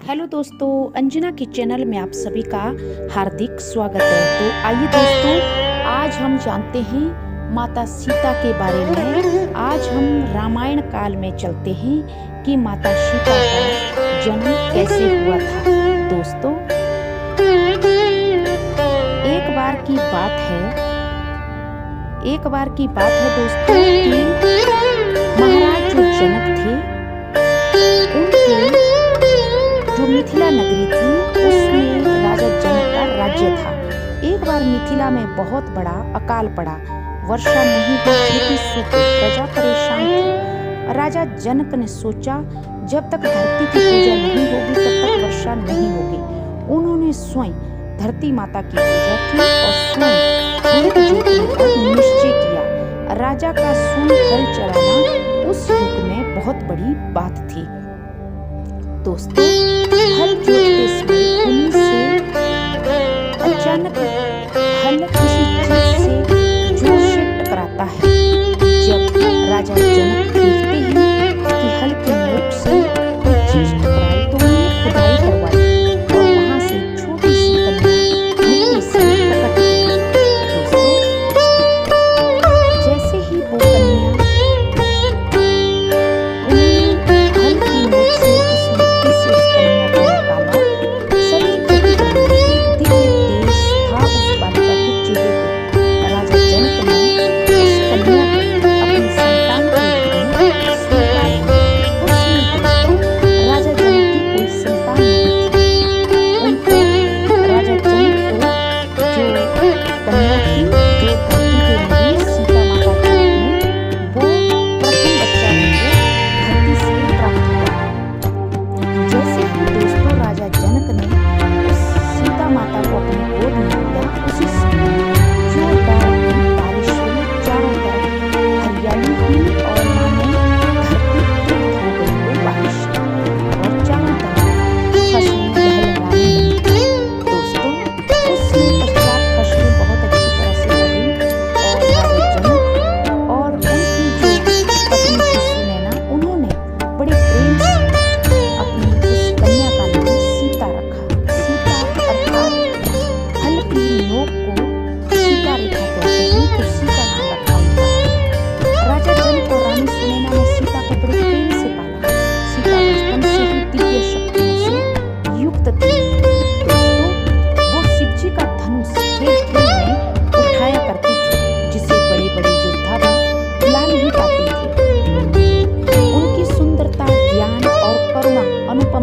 Hello दोस्तों, अंजना के channel में आप सभी का हार्दिक स्वागत है। तो आइए दोस्तों, आज हम जानते हैं माता सीता के बारे में। आज हम रामायण काल में चलते हैं कि माता सीता का जन्म कैसे हुआ था। दोस्तों, एक बार की बात है दोस्तों कि महाराज जो जनक थे, उनके जो मिथिला नगरी थी उसमें राजा जनक का राज्य था। एक बार मिथिला में बहुत बड़ा अकाल पड़ा, वर्षा नहीं हुई, खेती सूख गई, प्रजा परेशान थी। राजा जनक ने सोचा जब तक धरती की पूजा नहीं होगी तब तक वर्षा नहीं होगी। उन्होंने स्वयं धरती माता की पूजा की और स्वयं खेत जोतने का निश्चय किया। राजा का स्वयं हल चलाना उस युग में बहुत बड़ी बात थी। दोस्तों, हल जोतते समय भूमि से अचानक हल किसी चीज से जोर से टकराता है। जब राजा जनक देखते हैं कि हल के नोक से कोई चीज टकराई तो उन्होंने खुदाई करवाई और वहां से छोटी सी कन्या मिट्टी से प्रकट हुई। दोस्तों, जैसे ही वो कन्या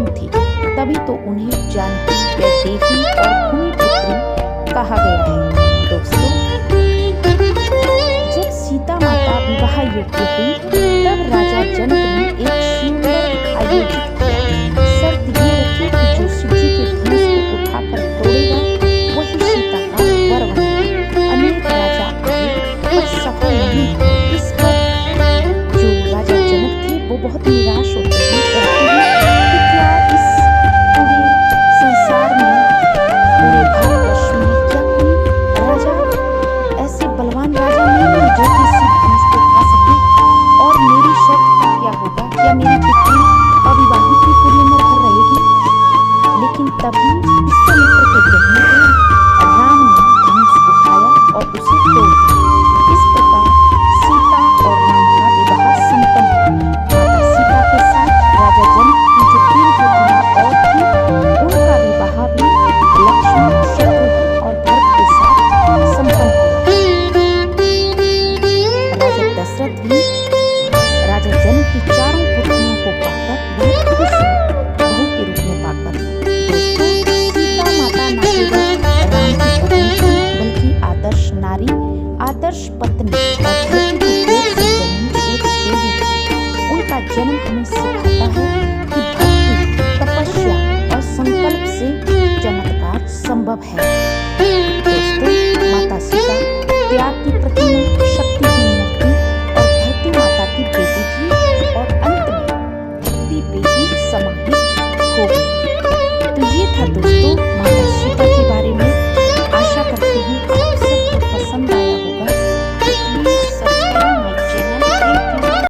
थी, तभी तो उन्हें जानकी, वैदेही और भूमिपुत्री कहा गया है। दोस्तों, जब सीता माता विवाह योग्य हुई तब राजा जनक ने एक स्वयंवर आयोजित किया। शर्त ये रखी कि जो शिव जी के धनुष को उठाकर तोड़ेगा वही सीता का वर बनेगा। अनेक राजा आए पर सफल नहीं हुए। इस पर जो राजा जनक थे वो बहुत निराश होते हैं। तभी विश्वामित्र के कहने पर राम ने धनुष उठाया और उसे तोड़ दिया। इस प्रकार सीता और राम का विवाह संपन्न हुआ। माता सीता के साथ राजा जनक की जो तीन पुत्रियां और थी उनका विवाह भी लक्ष्मण, शत्रुघ्न और भरत के साथ संपन्न हुआ। राजा दशरथ भी राजा जनक की चारों पुत्रियों को पाकर बहुत खुश हुए, बहू के रूप में पाकर। आदर्श पत्नी और धरती की गोद से जन्मी एक देवी थी। उनका जन्म हमें सिखाता है कि भक्ति, तपस्या और संकल्प से चमत्कार संभव है। दोस्तों, माता सीता त्याग की प्रतिमा